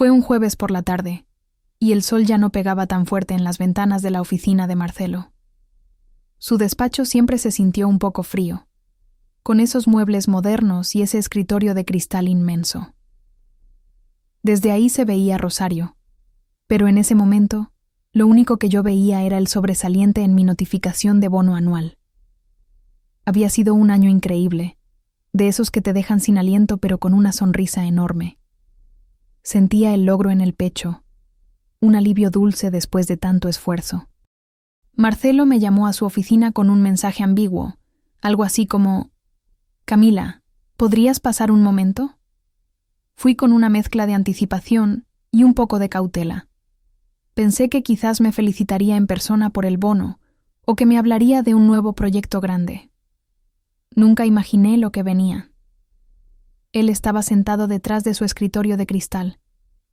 Fue un jueves por la tarde, y el sol ya no pegaba tan fuerte en las ventanas de la oficina de Marcelo. Su despacho siempre se sintió un poco frío, con esos muebles modernos y ese escritorio de cristal inmenso. Desde ahí se veía Rosario, pero en ese momento, lo único que yo veía era el sobresaliente en mi notificación de bono anual. Había sido un año increíble, de esos que te dejan sin aliento pero con una sonrisa enorme. Sentía el logro en el pecho, un alivio dulce después de tanto esfuerzo. Marcelo me llamó a su oficina con un mensaje ambiguo, algo así como: «Camila, ¿podrías pasar un momento?». Fui con una mezcla de anticipación y un poco de cautela. Pensé que quizás me felicitaría en persona por el bono o que me hablaría de un nuevo proyecto grande. Nunca imaginé lo que venía. Él estaba sentado detrás de su escritorio de cristal,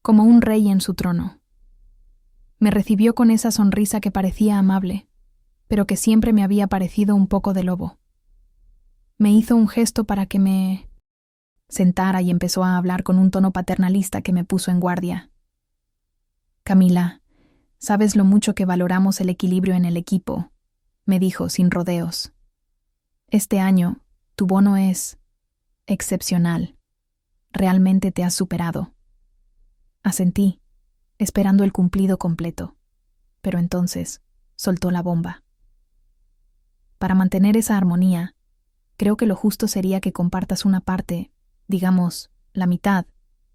como un rey en su trono. Me recibió con esa sonrisa que parecía amable, pero que siempre me había parecido un poco de lobo. Me hizo un gesto para que me sentara y empezó a hablar con un tono paternalista que me puso en guardia. «Camila, sabes lo mucho que valoramos el equilibrio en el equipo», me dijo sin rodeos. «Este año, tu bono es excepcional. Realmente te has superado». Asentí, esperando el cumplido completo, pero entonces soltó la bomba. «Para mantener esa armonía, creo que lo justo sería que compartas una parte, digamos, la mitad,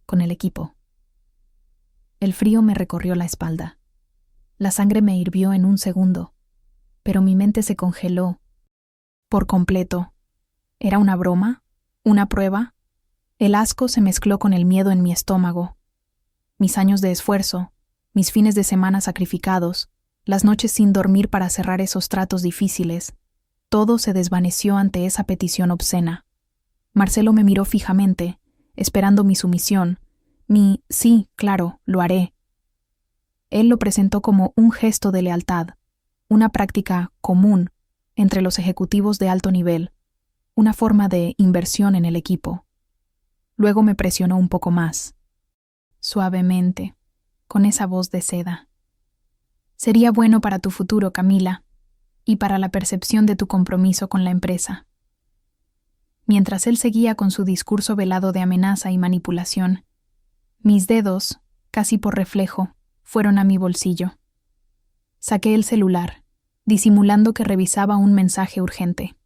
con el equipo». El frío me recorrió la espalda. La sangre me hirvió en un segundo, pero mi mente se congeló por completo. ¿Era una broma? ¿Una prueba? El asco se mezcló con el miedo en mi estómago. Mis años de esfuerzo, mis fines de semana sacrificados, las noches sin dormir para cerrar esos tratos difíciles, todo se desvaneció ante esa petición obscena. Marcelo me miró fijamente, esperando mi sumisión, mi «sí, claro, lo haré». Él lo presentó como un gesto de lealtad, una práctica común entre los ejecutivos de alto nivel, una forma de inversión en el equipo. Luego me presionó un poco más, suavemente, con esa voz de seda. «Sería bueno para tu futuro, Camila, y para la percepción de tu compromiso con la empresa». Mientras él seguía con su discurso velado de amenaza y manipulación, mis dedos, casi por reflejo, fueron a mi bolsillo. Saqué el celular, disimulando que revisaba un mensaje urgente.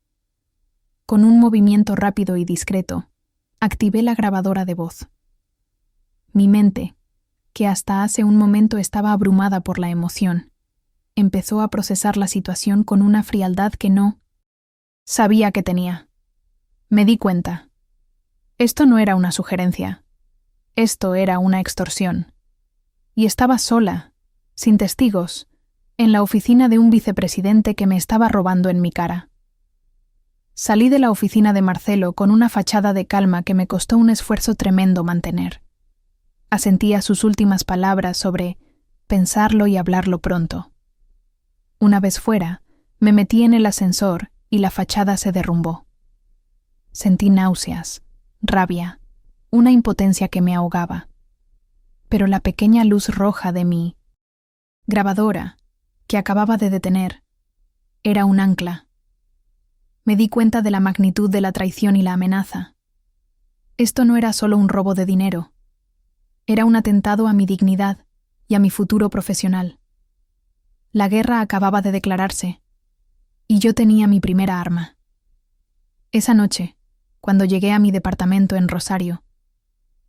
Con un movimiento rápido y discreto, activé la grabadora de voz. Mi mente, que hasta hace un momento estaba abrumada por la emoción, empezó a procesar la situación con una frialdad que no sabía que tenía. Me di cuenta. Esto no era una sugerencia. Esto era una extorsión. Y estaba sola, sin testigos, en la oficina de un vicepresidente que me estaba robando en mi cara. Salí de la oficina de Marcelo con una fachada de calma que me costó un esfuerzo tremendo mantener. Asentí a sus últimas palabras sobre pensarlo y hablarlo pronto. Una vez fuera, me metí en el ascensor y la fachada se derrumbó. Sentí náuseas, rabia, una impotencia que me ahogaba. Pero la pequeña luz roja de mi grabadora, que acababa de detener, era un ancla. Me di cuenta de la magnitud de la traición y la amenaza. Esto no era solo un robo de dinero. Era un atentado a mi dignidad y a mi futuro profesional. La guerra acababa de declararse, y yo tenía mi primera arma. Esa noche, cuando llegué a mi departamento en Rosario,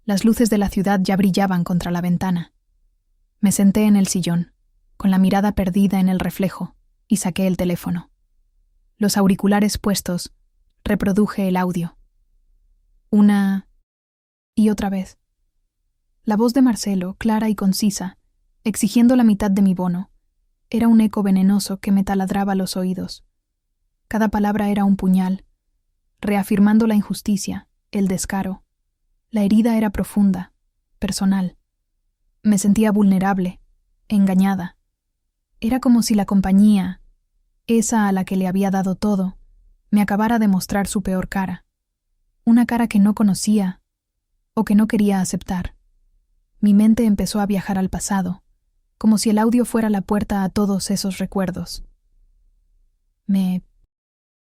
las luces de la ciudad ya brillaban contra la ventana. Me senté en el sillón, con la mirada perdida en el reflejo, y saqué el teléfono. Los auriculares puestos, reproduje el audio. Una y otra vez. La voz de Marcelo, clara y concisa, exigiendo la mitad de mi bono, era un eco venenoso que me taladraba los oídos. Cada palabra era un puñal, reafirmando la injusticia, el descaro. La herida era profunda, personal. Me sentía vulnerable, engañada. Era como si la compañía, esa a la que le había dado todo, me acabara de mostrar su peor cara. Una cara que no conocía o que no quería aceptar. Mi mente empezó a viajar al pasado, como si el audio fuera la puerta a todos esos recuerdos. Me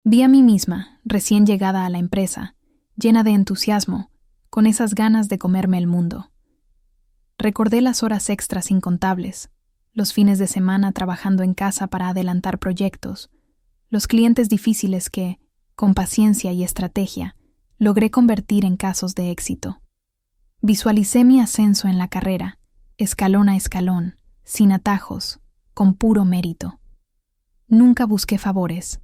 vi a mí misma, recién llegada a la empresa, llena de entusiasmo, con esas ganas de comerme el mundo. Recordé las horas extras incontables, los fines de semana trabajando en casa para adelantar proyectos, los clientes difíciles que, con paciencia y estrategia, logré convertir en casos de éxito. Visualicé mi ascenso en la carrera, escalón a escalón, sin atajos, con puro mérito. Nunca busqué favores,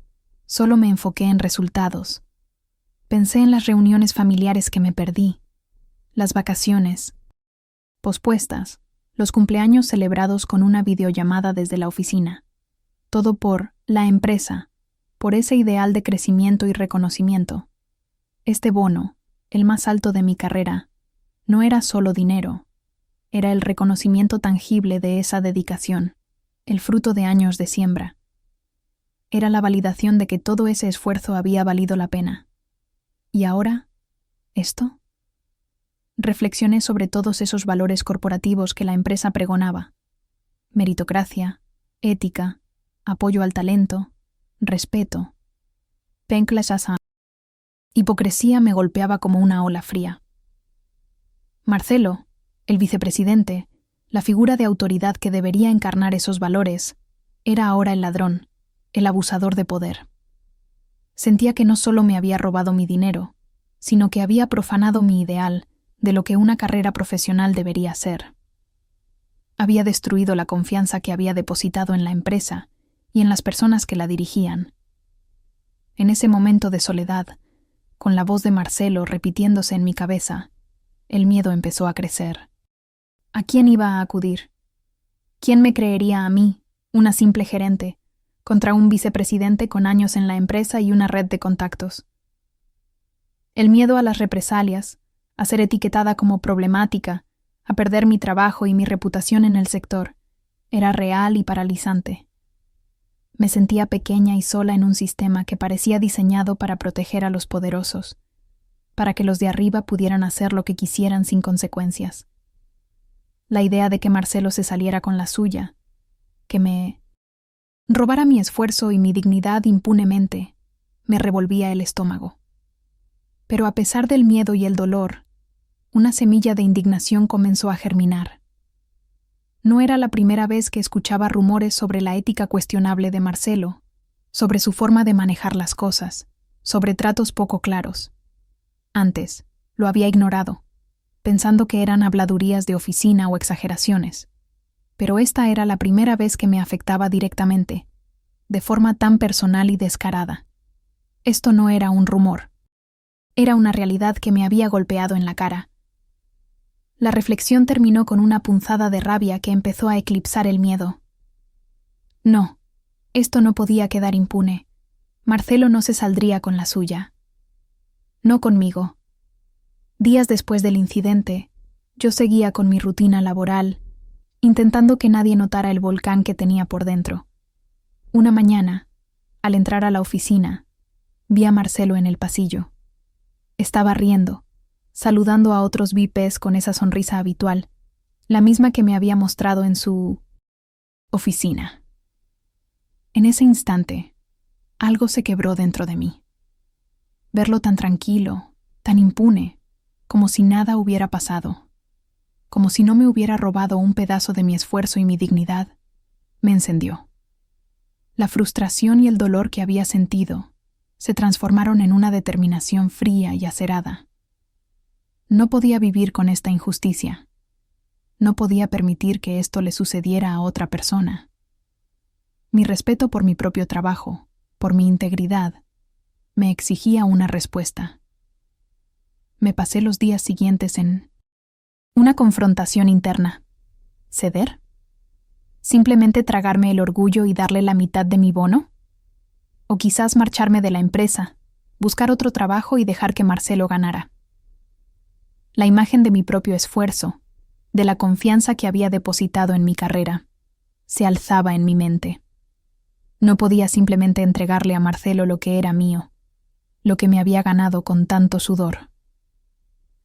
solo me enfoqué en resultados. Pensé en las reuniones familiares que me perdí, las vacaciones pospuestas, los cumpleaños celebrados con una videollamada desde la oficina. Todo por la empresa, por ese ideal de crecimiento y reconocimiento. Este bono, el más alto de mi carrera, no era solo dinero, era el reconocimiento tangible de esa dedicación, el fruto de años de siembra. Era la validación de que todo ese esfuerzo había valido la pena. ¿Y ahora? ¿Esto? Reflexioné sobre todos esos valores corporativos que la empresa pregonaba: meritocracia, ética, apoyo al talento, respeto. Hipocresía me golpeaba como una ola fría. Marcelo, el vicepresidente, la figura de autoridad que debería encarnar esos valores, era ahora el ladrón, el abusador de poder. Sentía que no solo me había robado mi dinero, sino que había profanado mi ideal de lo que una carrera profesional debería ser. Había destruido la confianza que había depositado en la empresa y en las personas que la dirigían. En ese momento de soledad, con la voz de Marcelo repitiéndose en mi cabeza, el miedo empezó a crecer. ¿A quién iba a acudir? ¿Quién me creería a mí, una simple gerente, contra un vicepresidente con años en la empresa y una red de contactos? El miedo a las represalias, a ser etiquetada como problemática, a perder mi trabajo y mi reputación en el sector, era real y paralizante. Me sentía pequeña y sola en un sistema que parecía diseñado para proteger a los poderosos, para que los de arriba pudieran hacer lo que quisieran sin consecuencias. La idea de que Marcelo se saliera con la suya, que me robara mi esfuerzo y mi dignidad impunemente, me revolvía el estómago. Pero a pesar del miedo y el dolor, una semilla de indignación comenzó a germinar. No era la primera vez que escuchaba rumores sobre la ética cuestionable de Marcelo, sobre su forma de manejar las cosas, sobre tratos poco claros. Antes, lo había ignorado, pensando que eran habladurías de oficina o exageraciones. Pero esta era la primera vez que me afectaba directamente, de forma tan personal y descarada. Esto no era un rumor. Era una realidad que me había golpeado en la cara. La reflexión terminó con una punzada de rabia que empezó a eclipsar el miedo. No, esto no podía quedar impune. Marcelo no se saldría con la suya. No conmigo. Días después del incidente, yo seguía con mi rutina laboral, intentando que nadie notara el volcán que tenía por dentro. Una mañana, al entrar a la oficina, vi a Marcelo en el pasillo. Estaba riendo, saludando a otros VIPs con esa sonrisa habitual, la misma que me había mostrado en su oficina. En ese instante, algo se quebró dentro de mí. Verlo tan tranquilo, tan impune, como si nada hubiera pasado, como si no me hubiera robado un pedazo de mi esfuerzo y mi dignidad, me encendió. La frustración y el dolor que había sentido se transformaron en una determinación fría y acerada. No podía vivir con esta injusticia. No podía permitir que esto le sucediera a otra persona. Mi respeto por mi propio trabajo, por mi integridad, me exigía una respuesta. Me pasé los días siguientes en una confrontación interna. ¿Ceder? ¿Simplemente tragarme el orgullo y darle la mitad de mi bono? O quizás marcharme de la empresa, buscar otro trabajo y dejar que Marcelo ganara. La imagen de mi propio esfuerzo, de la confianza que había depositado en mi carrera, se alzaba en mi mente. No podía simplemente entregarle a Marcelo lo que era mío, lo que me había ganado con tanto sudor.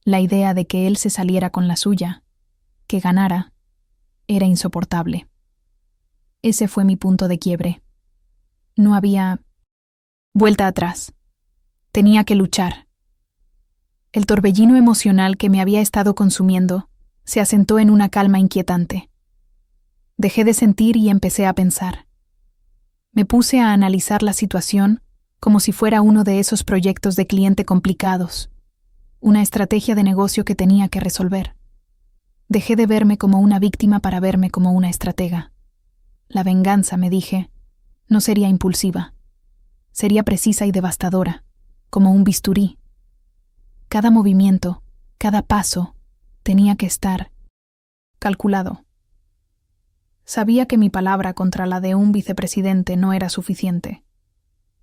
La idea de que él se saliera con la suya, que ganara, era insoportable. Ese fue mi punto de quiebre. No había vuelta atrás. Tenía que luchar. El torbellino emocional que me había estado consumiendo se asentó en una calma inquietante. Dejé de sentir y empecé a pensar. Me puse a analizar la situación como si fuera uno de esos proyectos de cliente complicados, una estrategia de negocio que tenía que resolver. Dejé de verme como una víctima para verme como una estratega. La venganza, me dije, no sería impulsiva. Sería precisa y devastadora, como un bisturí. Cada movimiento, cada paso, tenía que estar calculado. Sabía que mi palabra contra la de un vicepresidente no era suficiente.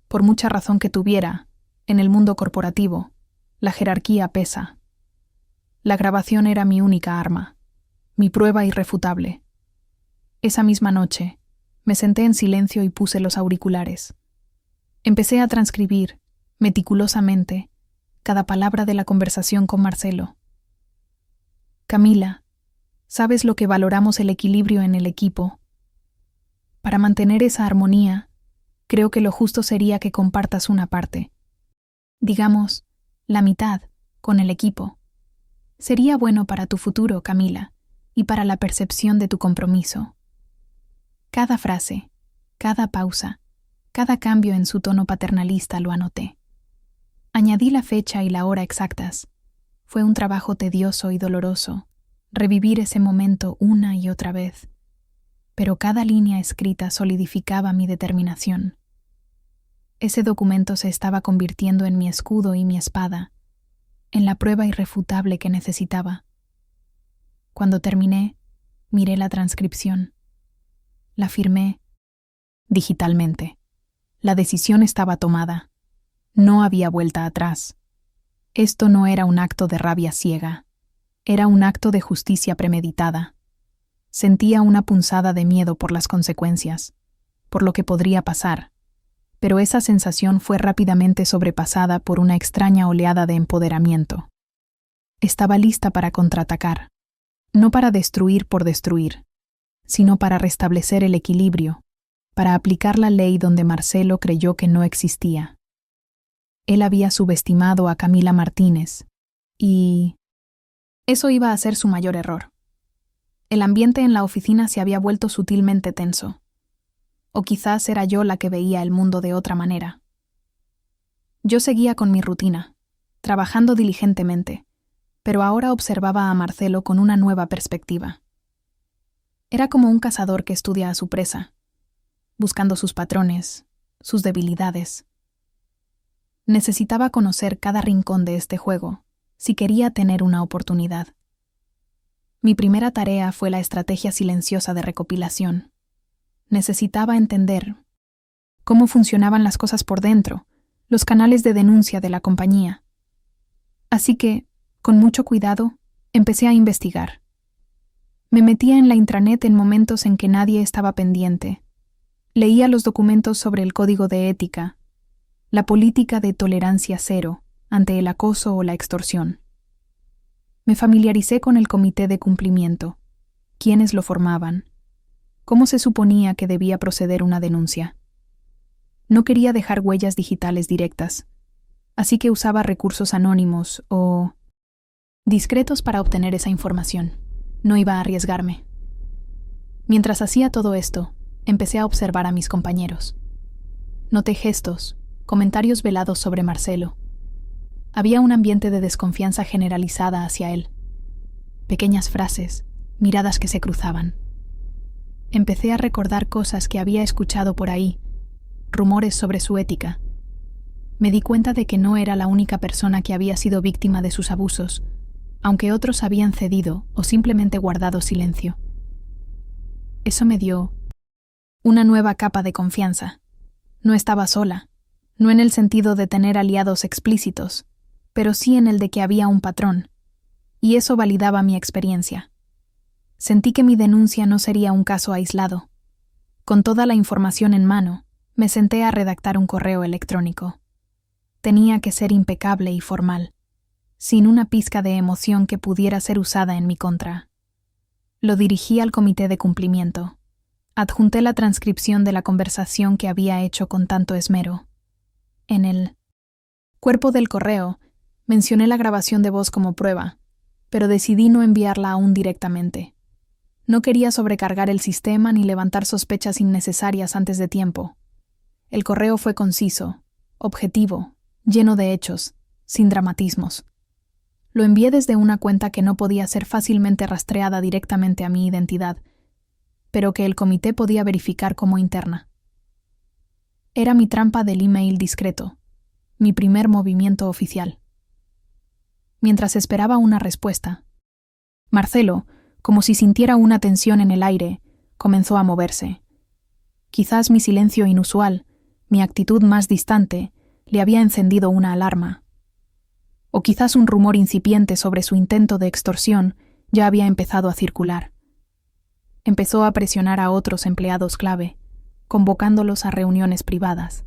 Por mucha razón que tuviera, en el mundo corporativo, la jerarquía pesa. La grabación era mi única arma, mi prueba irrefutable. Esa misma noche, me senté en silencio y puse los auriculares. Empecé a transcribir, meticulosamente, cada palabra de la conversación con Marcelo. Camila, ¿sabes lo que valoramos el equilibrio en el equipo? Para mantener esa armonía, creo que lo justo sería que compartas una parte. Digamos, la mitad, con el equipo. Sería bueno para tu futuro, Camila, y para la percepción de tu compromiso. Cada frase, cada pausa, cada cambio en su tono paternalista lo anoté. Añadí la fecha y la hora exactas. Fue un trabajo tedioso y doloroso, revivir ese momento una y otra vez. Pero cada línea escrita solidificaba mi determinación. Ese documento se estaba convirtiendo en mi escudo y mi espada, en la prueba irrefutable que necesitaba. Cuando terminé, miré la transcripción. La firmé digitalmente. La decisión estaba tomada. No había vuelta atrás. Esto no era un acto de rabia ciega. Era un acto de justicia premeditada. Sentía una punzada de miedo por las consecuencias, por lo que podría pasar, pero esa sensación fue rápidamente sobrepasada por una extraña oleada de empoderamiento. Estaba lista para contraatacar, no para destruir por destruir, sino para restablecer el equilibrio, para aplicar la ley donde Marcelo creyó que no existía. Él había subestimado a Camila Martínez, y eso iba a ser su mayor error. El ambiente en la oficina se había vuelto sutilmente tenso. O quizás era yo la que veía el mundo de otra manera. Yo seguía con mi rutina, trabajando diligentemente, pero ahora observaba a Marcelo con una nueva perspectiva. Era como un cazador que estudia a su presa, buscando sus patrones, sus debilidades. Necesitaba conocer cada rincón de este juego, si quería tener una oportunidad. Mi primera tarea fue la estrategia silenciosa de recopilación. Necesitaba entender cómo funcionaban las cosas por dentro, los canales de denuncia de la compañía. Así que, con mucho cuidado, empecé a investigar. Me metía en la intranet en momentos en que nadie estaba pendiente. Leía los documentos sobre el código de ética, la política de tolerancia cero ante el acoso o la extorsión. Me familiaricé con el comité de cumplimiento, quiénes lo formaban, cómo se suponía que debía proceder una denuncia. No quería dejar huellas digitales directas, así que usaba recursos anónimos o discretos para obtener esa información. No iba a arriesgarme. Mientras hacía todo esto, empecé a observar a mis compañeros. Noté gestos, comentarios velados sobre Marcelo. Había un ambiente de desconfianza generalizada hacia él. Pequeñas frases, miradas que se cruzaban. Empecé a recordar cosas que había escuchado por ahí, rumores sobre su ética. Me di cuenta de que no era la única persona que había sido víctima de sus abusos, aunque otros habían cedido o simplemente guardado silencio. Eso me dio una nueva capa de confianza. No estaba sola, no en el sentido de tener aliados explícitos, pero sí en el de que había un patrón, y eso validaba mi experiencia. Sentí que mi denuncia no sería un caso aislado. Con toda la información en mano, me senté a redactar un correo electrónico. Tenía que ser impecable y formal, sin una pizca de emoción que pudiera ser usada en mi contra. Lo dirigí al comité de cumplimiento. Adjunté la transcripción de la conversación que había hecho con tanto esmero. En el cuerpo del correo mencioné la grabación de voz como prueba, pero decidí no enviarla aún directamente. No quería sobrecargar el sistema ni levantar sospechas innecesarias antes de tiempo. El correo fue conciso, objetivo, lleno de hechos, sin dramatismos. Lo envié desde una cuenta que no podía ser fácilmente rastreada directamente a mi identidad, pero que el comité podía verificar como interna. Era mi trampa del email discreto, mi primer movimiento oficial. Mientras esperaba una respuesta, Marcelo, como si sintiera una tensión en el aire, comenzó a moverse. Quizás mi silencio inusual, mi actitud más distante, le había encendido una alarma. O quizás un rumor incipiente sobre su intento de extorsión ya había empezado a circular. Empezó a presionar a otros empleados clave, convocándolos a reuniones privadas.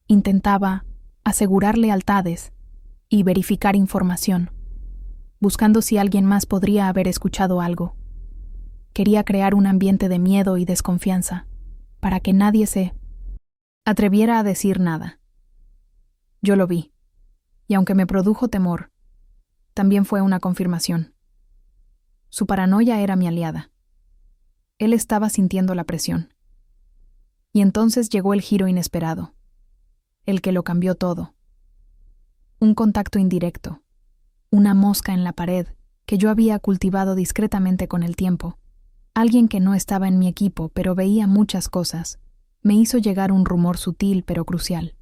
Intentaba asegurar lealtades y verificar información, buscando si alguien más podría haber escuchado algo. Quería crear un ambiente de miedo y desconfianza, para que nadie se atreviera a decir nada. Yo lo vi, y aunque me produjo temor, también fue una confirmación. Su paranoia era mi aliada. Él estaba sintiendo la presión. Y entonces llegó el giro inesperado, el que lo cambió todo. Un contacto indirecto, una mosca en la pared que yo había cultivado discretamente con el tiempo. Alguien que no estaba en mi equipo pero veía muchas cosas, me hizo llegar un rumor sutil pero crucial.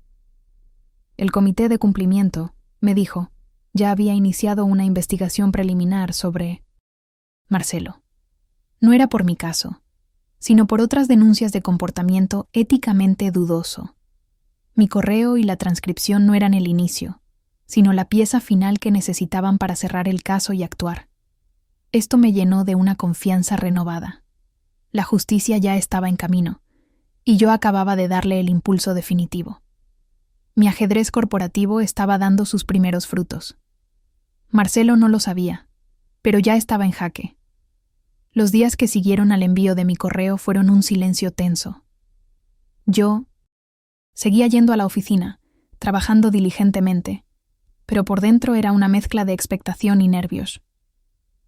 El comité de cumplimiento, me dijo, ya había iniciado una investigación preliminar sobre Marcelo. No era por mi caso, sino por otras denuncias de comportamiento éticamente dudoso. Mi correo y la transcripción no eran el inicio, sino la pieza final que necesitaban para cerrar el caso y actuar. Esto me llenó de una confianza renovada. La justicia ya estaba en camino, y yo acababa de darle el impulso definitivo. Mi ajedrez corporativo estaba dando sus primeros frutos. Marcelo no lo sabía, pero ya estaba en jaque. Los días que siguieron al envío de mi correo fueron un silencio tenso. Yo seguía yendo a la oficina, trabajando diligentemente, pero por dentro era una mezcla de expectación y nervios.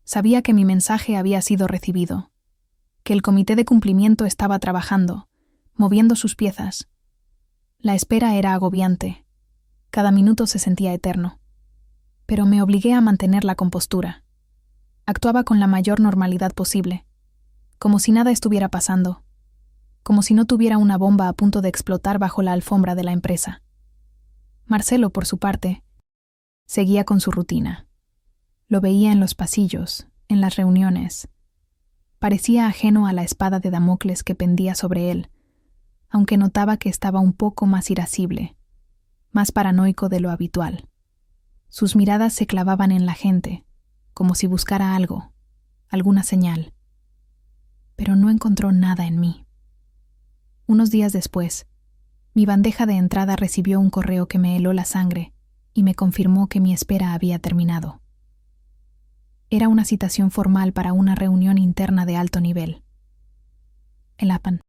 Sabía que mi mensaje había sido recibido, que el comité de cumplimiento estaba trabajando, moviendo sus piezas. La espera era agobiante. Cada minuto se sentía eterno. Pero me obligué a mantener la compostura. Actuaba con la mayor normalidad posible, como si nada estuviera pasando, como si no tuviera una bomba a punto de explotar bajo la alfombra de la empresa. Marcelo, por su parte, seguía con su rutina. Lo veía en los pasillos, en las reuniones. Parecía ajeno a la espada de Damocles que pendía sobre él, aunque notaba que estaba un poco más irascible, más paranoico de lo habitual. Sus miradas se clavaban en la gente, como si buscara algo, alguna señal. Pero no encontró nada en mí. Unos días después, mi bandeja de entrada recibió un correo que me heló la sangre y me confirmó que mi espera había terminado. Era una citación formal para una reunión interna de alto nivel. El APAN.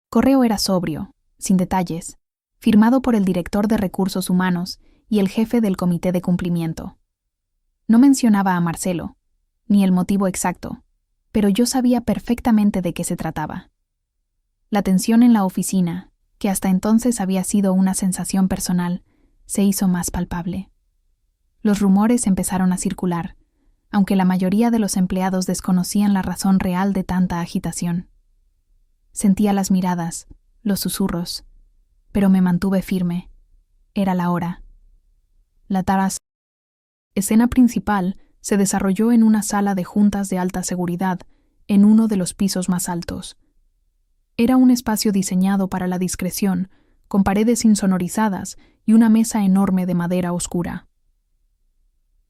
Correo era sobrio, sin detalles, firmado por el director de recursos humanos y el jefe del comité de cumplimiento. No mencionaba a Marcelo, ni el motivo exacto, pero yo sabía perfectamente de qué se trataba. La tensión en la oficina, que hasta entonces había sido una sensación personal, se hizo más palpable. Los rumores empezaron a circular, aunque la mayoría de los empleados desconocían la razón real de tanta agitación. Sentía las miradas, los susurros, pero me mantuve firme. Era la hora. La escena principal se desarrolló en una sala de juntas de alta seguridad, en uno de los pisos más altos. Era un espacio diseñado para la discreción, con paredes insonorizadas y una mesa enorme de madera oscura.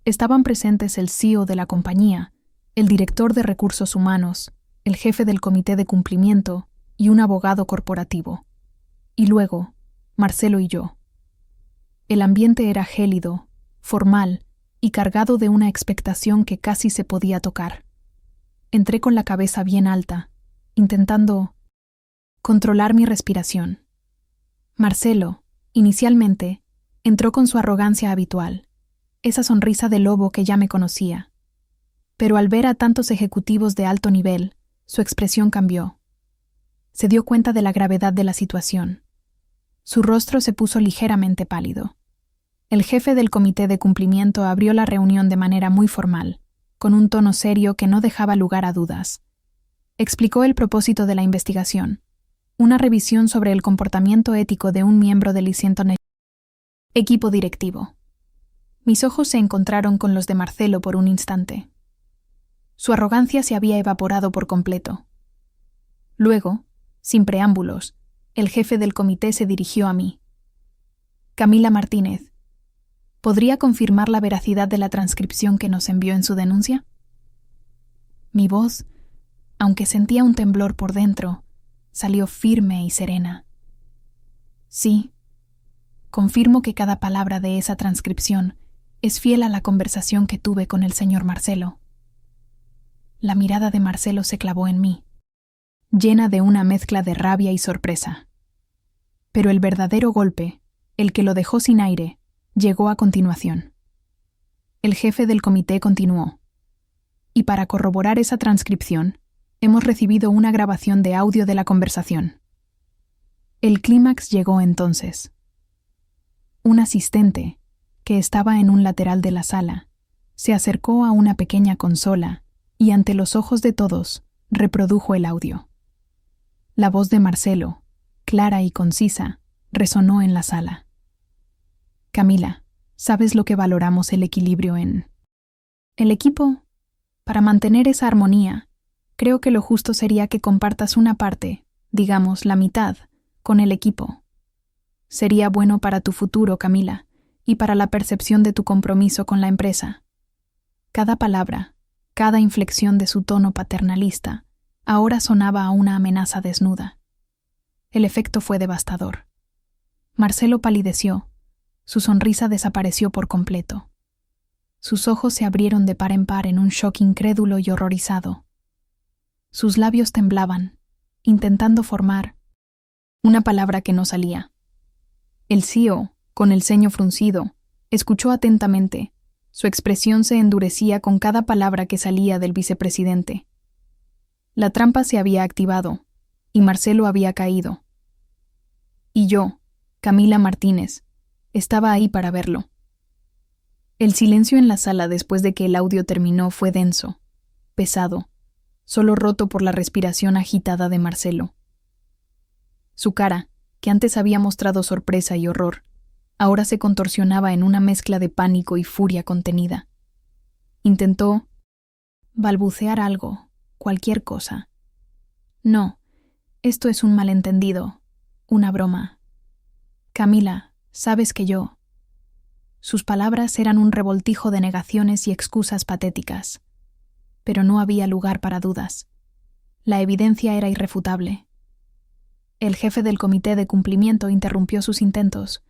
Estaban presentes el CEO de la compañía, el director de recursos humanos, el jefe del comité de cumplimiento y un abogado corporativo. Y luego, Marcelo y yo. El ambiente era gélido, formal y cargado de una expectación que casi se podía tocar. Entré con la cabeza bien alta, intentando controlar mi respiración. Marcelo, inicialmente, entró con su arrogancia habitual, esa sonrisa de lobo que ya me conocía. Pero al ver a tantos ejecutivos de alto nivel, su expresión cambió. Se dio cuenta de la gravedad de la situación. Su rostro se puso ligeramente pálido. El jefe del comité de cumplimiento abrió la reunión de manera muy formal, con un tono serio que no dejaba lugar a dudas. Explicó el propósito de la investigación, una revisión sobre el comportamiento ético de un miembro del equipo directivo. Mis ojos se encontraron con los de Marcelo por un instante. Su arrogancia se había evaporado por completo. Luego, sin preámbulos, el jefe del comité se dirigió a mí. Camila Martínez, ¿podría confirmar la veracidad de la transcripción que nos envió en su denuncia? Mi voz, aunque sentía un temblor por dentro, salió firme y serena. Sí, confirmo que cada palabra de esa transcripción es fiel a la conversación que tuve con el señor Marcelo. La mirada de Marcelo se clavó en mí, llena de una mezcla de rabia y sorpresa. Pero el verdadero golpe, el que lo dejó sin aire, llegó a continuación. El jefe del comité continuó. Y para corroborar esa transcripción, hemos recibido una grabación de audio de la conversación. El clímax llegó entonces. Un asistente, que estaba en un lateral de la sala, se acercó a una pequeña consola y ante los ojos de todos reprodujo el audio. La voz de Marcelo, clara y concisa, resonó en la sala. Camila, ¿sabes lo que valoramos el equilibrio en el equipo? Para mantener esa armonía, creo que lo justo sería que compartas una parte, digamos la mitad, con el equipo. Sería bueno para tu futuro, Camila, y para la percepción de tu compromiso con la empresa. Cada palabra, cada inflexión de su tono paternalista, ahora sonaba a una amenaza desnuda. El efecto fue devastador. Marcelo palideció, su sonrisa desapareció por completo. Sus ojos se abrieron de par en par en un shock incrédulo y horrorizado. Sus labios temblaban, intentando formar una palabra que no salía. El CEO, con el ceño fruncido, escuchó atentamente. Su expresión se endurecía con cada palabra que salía del vicepresidente. La trampa se había activado, y Marcelo había caído. Y yo, Camila Martínez, estaba ahí para verlo. El silencio en la sala después de que el audio terminó fue denso, pesado, solo roto por la respiración agitada de Marcelo. Su cara, que antes había mostrado sorpresa y horror, ahora se contorsionaba en una mezcla de pánico y furia contenida. Intentó balbucear algo, cualquier cosa. No, esto es un malentendido, una broma. Camila, sabes que yo... Sus palabras eran un revoltijo de negaciones y excusas patéticas. Pero no había lugar para dudas. La evidencia era irrefutable. El jefe del comité de cumplimiento interrumpió sus intentos,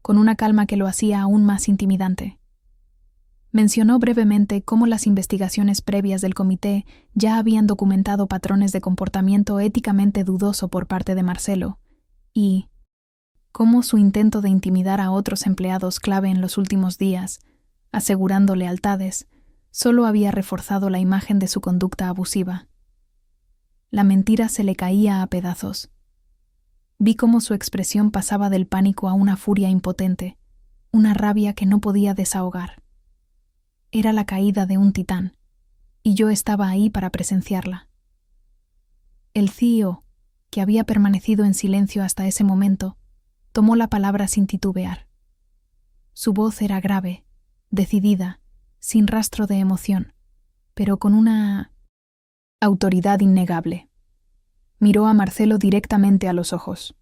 con una calma que lo hacía aún más intimidante. Mencionó brevemente cómo las investigaciones previas del comité ya habían documentado patrones de comportamiento éticamente dudoso por parte de Marcelo, y cómo su intento de intimidar a otros empleados clave en los últimos días, asegurando lealtades, solo había reforzado la imagen de su conducta abusiva. La mentira se le caía a pedazos. Vi cómo su expresión pasaba del pánico a una furia impotente, una rabia que no podía desahogar. Era la caída de un titán, y yo estaba ahí para presenciarla. El CEO, que había permanecido en silencio hasta ese momento, tomó la palabra sin titubear. Su voz era grave, decidida, sin rastro de emoción, pero con una autoridad innegable. Miró a Marcelo directamente a los ojos.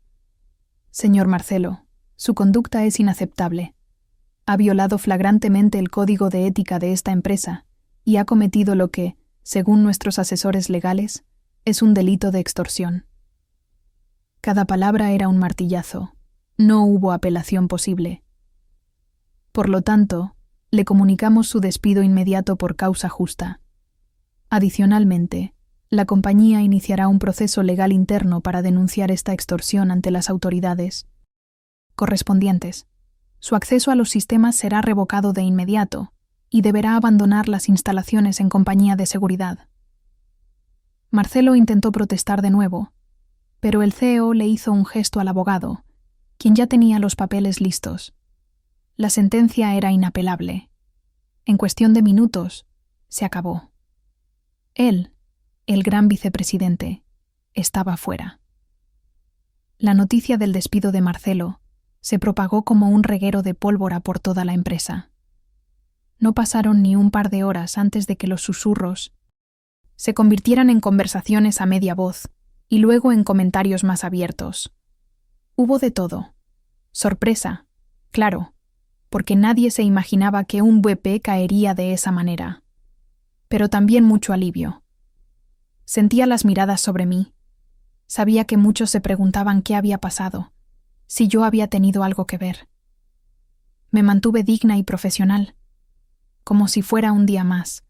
Señor Marcelo, su conducta es inaceptable. Ha violado flagrantemente el código de ética de esta empresa y ha cometido lo que, según nuestros asesores legales, es un delito de extorsión. Cada palabra era un martillazo. No hubo apelación posible. Por lo tanto, le comunicamos su despido inmediato por causa justa. Adicionalmente, la compañía iniciará un proceso legal interno para denunciar esta extorsión ante las autoridades correspondientes. Su acceso a los sistemas será revocado de inmediato y deberá abandonar las instalaciones en compañía de seguridad. Marcelo intentó protestar de nuevo, pero el CEO le hizo un gesto al abogado, quien ya tenía los papeles listos. La sentencia era inapelable. En cuestión de minutos, se acabó. Él, el gran vicepresidente, estaba fuera. La noticia del despido de Marcelo se propagó como un reguero de pólvora por toda la empresa. No pasaron ni un par de horas antes de que los susurros se convirtieran en conversaciones a media voz y luego en comentarios más abiertos. Hubo de todo. Sorpresa, claro, porque nadie se imaginaba que un VP caería de esa manera. Pero también mucho alivio. Sentía las miradas sobre mí. Sabía que muchos se preguntaban qué había pasado, si yo había tenido algo que ver. Me mantuve digna y profesional, como si fuera un día más,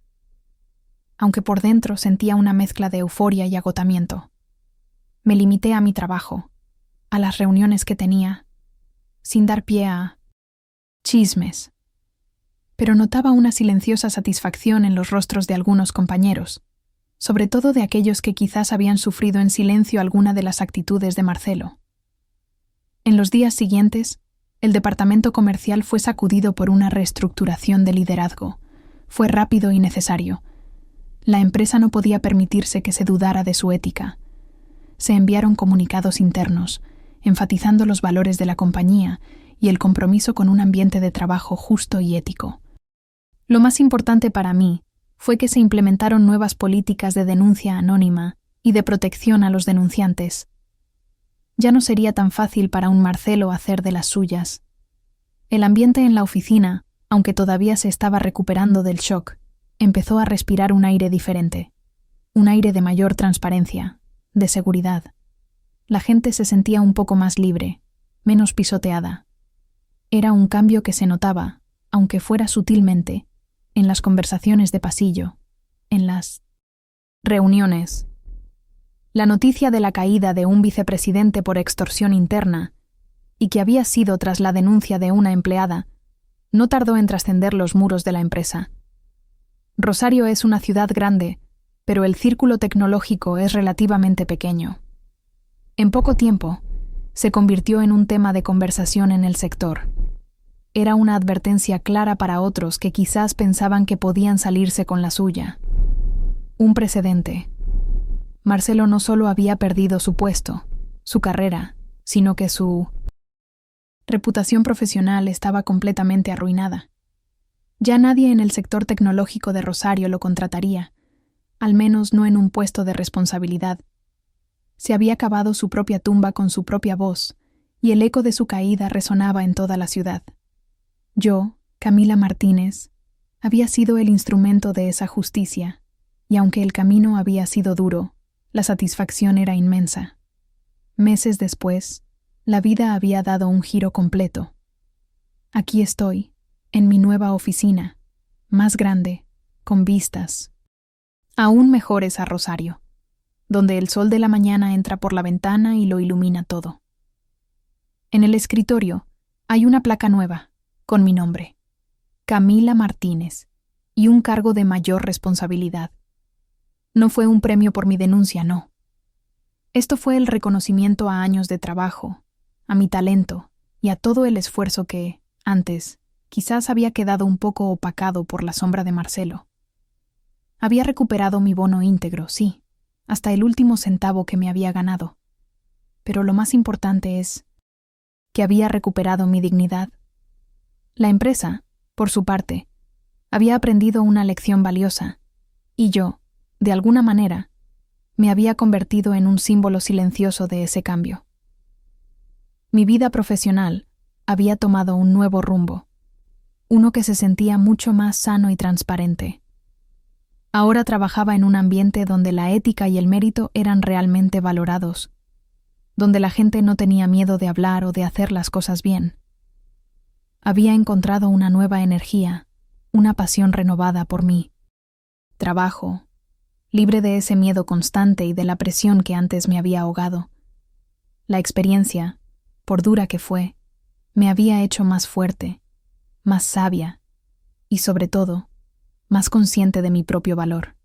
aunque por dentro sentía una mezcla de euforia y agotamiento. Me limité a mi trabajo, a las reuniones que tenía, sin dar pie a chismes. Pero notaba una silenciosa satisfacción en los rostros de algunos compañeros, sobre todo de aquellos que quizás habían sufrido en silencio alguna de las actitudes de Marcelo. En los días siguientes, el departamento comercial fue sacudido por una reestructuración de liderazgo. Fue rápido y necesario. La empresa no podía permitirse que se dudara de su ética. Se enviaron comunicados internos, enfatizando los valores de la compañía y el compromiso con un ambiente de trabajo justo y ético. Lo más importante para mí fue que se implementaron nuevas políticas de denuncia anónima y de protección a los denunciantes. Ya no sería tan fácil para un Marcelo hacer de las suyas. El ambiente en la oficina, aunque todavía se estaba recuperando del shock, empezó a respirar un aire diferente, un aire de mayor transparencia, de seguridad. La gente se sentía un poco más libre, menos pisoteada. Era un cambio que se notaba, aunque fuera sutilmente, en las conversaciones de pasillo, en las reuniones. La noticia de la caída de un vicepresidente por extorsión interna, y que había sido tras la denuncia de una empleada, no tardó en trascender los muros de la empresa. Rosario es una ciudad grande, pero el círculo tecnológico es relativamente pequeño. En poco tiempo, se convirtió en un tema de conversación en el sector. Era una advertencia clara para otros que quizás pensaban que podían salirse con la suya. Un precedente. Marcelo no solo había perdido su puesto, su carrera, sino que su reputación profesional estaba completamente arruinada. Ya nadie en el sector tecnológico de Rosario lo contrataría, al menos no en un puesto de responsabilidad. Se había cavado su propia tumba con su propia voz, y el eco de su caída resonaba en toda la ciudad. Yo, Camila Martínez, había sido el instrumento de esa justicia, y aunque el camino había sido duro, la satisfacción era inmensa. Meses después, la vida había dado un giro completo. Aquí estoy, en mi nueva oficina, más grande, con vistas aún mejores a Rosario, donde el sol de la mañana entra por la ventana y lo ilumina todo. En el escritorio hay una placa nueva, con mi nombre, Camila Martínez, y un cargo de mayor responsabilidad. No fue un premio por mi denuncia, no. Esto fue el reconocimiento a años de trabajo, a mi talento y a todo el esfuerzo que, antes, quizás había quedado un poco opacado por la sombra de Marcelo. Había recuperado mi bono íntegro, sí, hasta el último centavo que me había ganado. Pero lo más importante es que había recuperado mi dignidad. La empresa, por su parte, había aprendido una lección valiosa, y yo, de alguna manera, me había convertido en un símbolo silencioso de ese cambio. Mi vida profesional había tomado un nuevo rumbo, uno que se sentía mucho más sano y transparente. Ahora trabajaba en un ambiente donde la ética y el mérito eran realmente valorados, donde la gente no tenía miedo de hablar o de hacer las cosas bien. Había encontrado una nueva energía, una pasión renovada por mi trabajo, libre de ese miedo constante y de la presión que antes me había ahogado. La experiencia, por dura que fue, me había hecho más fuerte, más sabia y, sobre todo, más consciente de mi propio valor.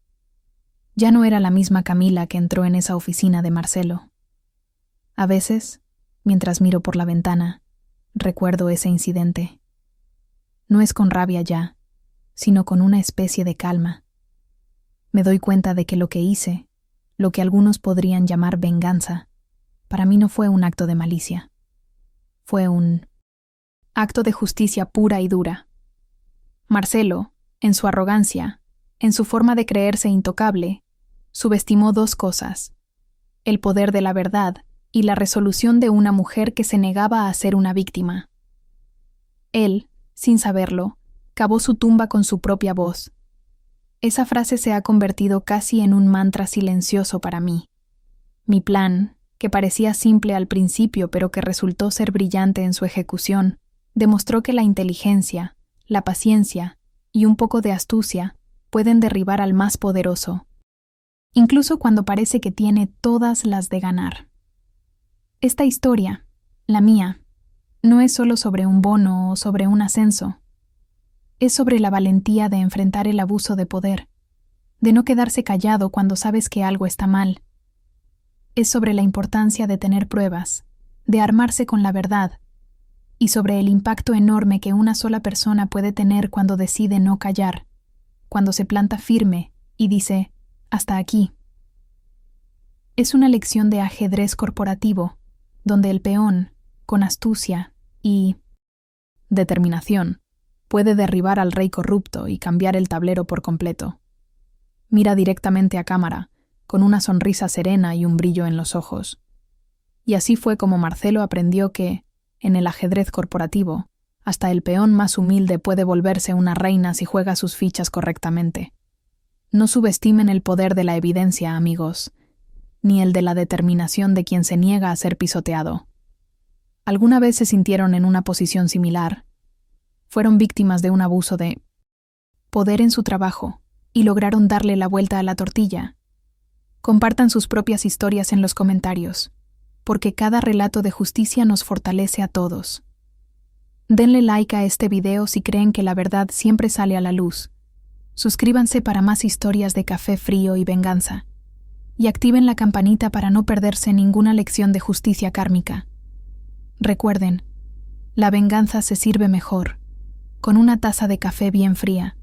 Ya no era la misma Camila que entró en esa oficina de Marcelo. A veces, mientras miro por la ventana, recuerdo ese incidente. No es con rabia ya, sino con una especie de calma. Me doy cuenta de que lo que hice, lo que algunos podrían llamar venganza, para mí no fue un acto de malicia. Fue un acto de justicia pura y dura. Marcelo, en su arrogancia, en su forma de creerse intocable, subestimó dos cosas: el poder de la verdad y la resolución de una mujer que se negaba a ser una víctima. Él, sin saberlo, cavó su tumba con su propia voz. Esa frase se ha convertido casi en un mantra silencioso para mí. Mi plan, que parecía simple al principio pero que resultó ser brillante en su ejecución, demostró que la inteligencia, la paciencia y un poco de astucia pueden derribar al más poderoso, incluso cuando parece que tiene todas las de ganar. Esta historia, la mía, no es solo sobre un bono o sobre un ascenso. Es sobre la valentía de enfrentar el abuso de poder, de no quedarse callado cuando sabes que algo está mal. Es sobre la importancia de tener pruebas, de armarse con la verdad, y sobre el impacto enorme que una sola persona puede tener cuando decide no callar, cuando se planta firme y dice, hasta aquí. Es una lección de ajedrez corporativo, donde el peón, con astucia y determinación, puede derribar al rey corrupto y cambiar el tablero por completo. Mira directamente a cámara, con una sonrisa serena y un brillo en los ojos. Y así fue como Marcelo aprendió que, en el ajedrez corporativo, hasta el peón más humilde puede volverse una reina si juega sus fichas correctamente. No subestimen el poder de la evidencia, amigos, ni el de la determinación de quien se niega a ser pisoteado. ¿Alguna vez se sintieron en una posición similar? Fueron víctimas de un abuso de poder en su trabajo y lograron darle la vuelta a la tortilla. Compartan sus propias historias en los comentarios, porque cada relato de justicia nos fortalece a todos. Denle like a este video si creen que la verdad siempre sale a la luz. Suscríbanse para más historias de café frío y venganza. Y activen la campanita para no perderse ninguna lección de justicia kármica. Recuerden, la venganza se sirve mejor, con una taza de café bien fría.